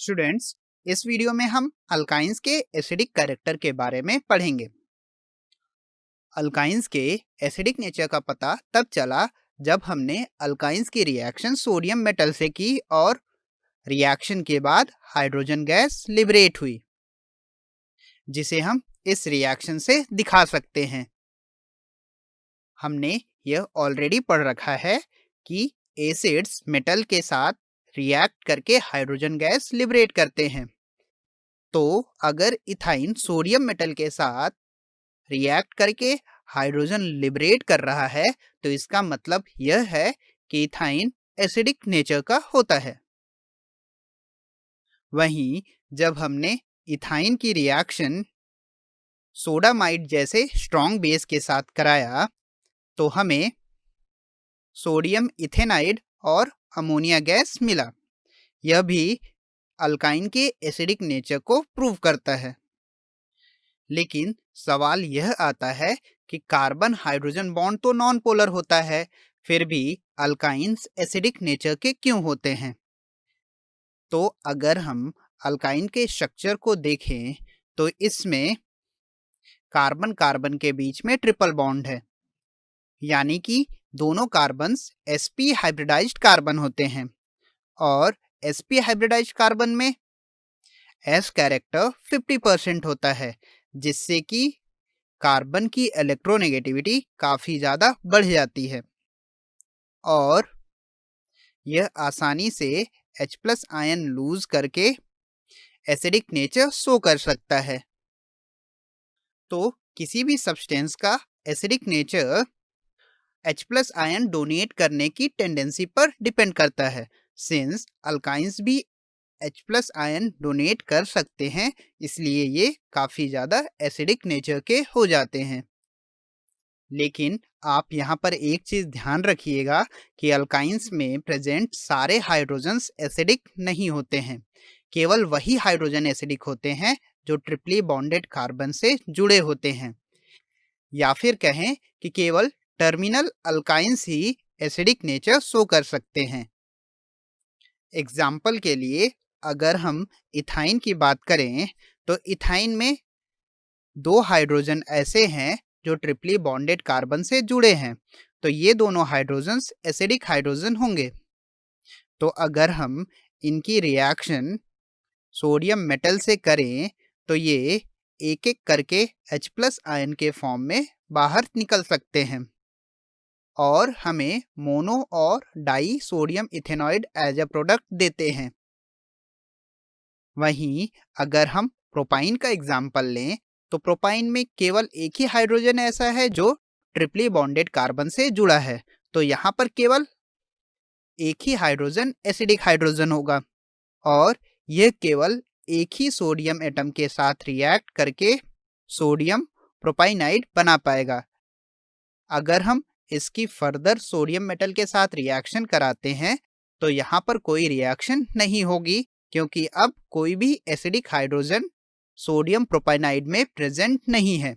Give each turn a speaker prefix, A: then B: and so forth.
A: Students, इस video में हम अल्काइंस के एसिडिक कैरेक्टर के बारे में पढ़ेंगे। अल्काइंस के एसिडिक नेचर का पता तब चला जब हमने अल्काइंस की रिएक्शन सोडियम मेटल से की और रिएक्शन के बाद हाइड्रोजन गैस लिबरेट हुई, जिसे हम इस रिएक्शन से दिखा सकते हैं। हमने यह ऑलरेडी पढ़ रखा है कि एसिड्स मेटल के साथ रिएक्ट करके हाइड्रोजन गैस लिबरेट करते हैं। तो अगर इथाइन सोडियम मेटल के साथ रिएक्ट करके हाइड्रोजन लिबरेट कर रहा है तो इसका मतलब यह है कि इथाइन एसिडिक नेचर का होता है। वहीं जब हमने इथाइन की रिएक्शन सोडामाइड जैसे स्ट्रॉन्ग बेस के साथ कराया तो हमें सोडियम इथेनाइड और अमोनिया गैस मिला। यह भी अल्काइन के एसिडिक नेचर को प्रूव करता है। लेकिन सवाल यह आता है कि कार्बन हाइड्रोजन बॉन्ड तो नॉन पोलर होता है, फिर भी अल्काइंस एसिडिक नेचर के क्यों होते हैं? तो अगर हम अल्काइन के स्ट्रक्चर को देखें तो इसमें कार्बन कार्बन के बीच में ट्रिपल बॉन्ड है, यानी कि दोनों कार्बन्स sp हाइब्रिडाइज्ड कार्बन होते हैं और sp हाइब्रिडाइज्ड कार्बन में s कैरेक्टर 50% होता है, जिससे कि कार्बन की इलेक्ट्रोनेगेटिविटी काफ़ी ज़्यादा बढ़ जाती है और यह आसानी से H+ आयन लूज करके एसिडिक नेचर शो कर सकता है। तो किसी भी सब्सटेंस का acidic nature H+ ion donate करने की टेंडेंसी पर डिपेंड करता है। सिंस अल्काइंस भी H+ आयन डोनेट कर सकते हैं, इसलिए ये काफ़ी ज़्यादा एसिडिक नेचर के हो जाते हैं। लेकिन आप यहाँ पर एक चीज़ ध्यान रखिएगा कि अल्काइंस में प्रेजेंट सारे हाइड्रोजन्स एसिडिक नहीं होते हैं। केवल वही हाइड्रोजन एसिडिक होते हैं जो ट्रिपली बॉन्डेड कार्बन से जुड़े होते हैं, या फिर कहें कि केवल टर्मिनल अल्काइंस ही एसिडिक नेचर शो कर सकते हैं। एग्जाम्पल के लिए अगर हम इथाइन की बात करें तो इथाइन में 2 हाइड्रोजन ऐसे हैं जो ट्रिपली बॉन्डेड कार्बन से जुड़े हैं, तो ये दोनों हाइड्रोजन्स एसिडिक हाइड्रोजन होंगे। तो अगर हम इनकी रिएक्शन सोडियम मेटल से करें तो ये एक एक करके H+ आयन के फॉर्म में बाहर निकल सकते हैं और हमें मोनो और disodium ethanoate as a product देते हैं। वहीं अगर हम प्रोपाइन का एग्जाम्पल लें तो प्रोपाइन में केवल एक ही हाइड्रोजन ऐसा है जो ट्रिपली बॉन्डेड कार्बन से जुड़ा है, तो यहाँ पर केवल एक ही हाइड्रोजन एसिडिक हाइड्रोजन होगा और यह केवल एक ही सोडियम एटम के साथ रिएक्ट करके सोडियम प्रोपाइनाइड बना पाएगा। अगर हम इसकी फर्दर सोडियम मेटल के साथ रिएक्शन कराते हैं तो यहाँ पर कोई रिएक्शन नहीं होगी, क्योंकि अब कोई भी एसिडिक हाइड्रोजन सोडियम प्रोपाइनाइड में प्रेजेंट नहीं है।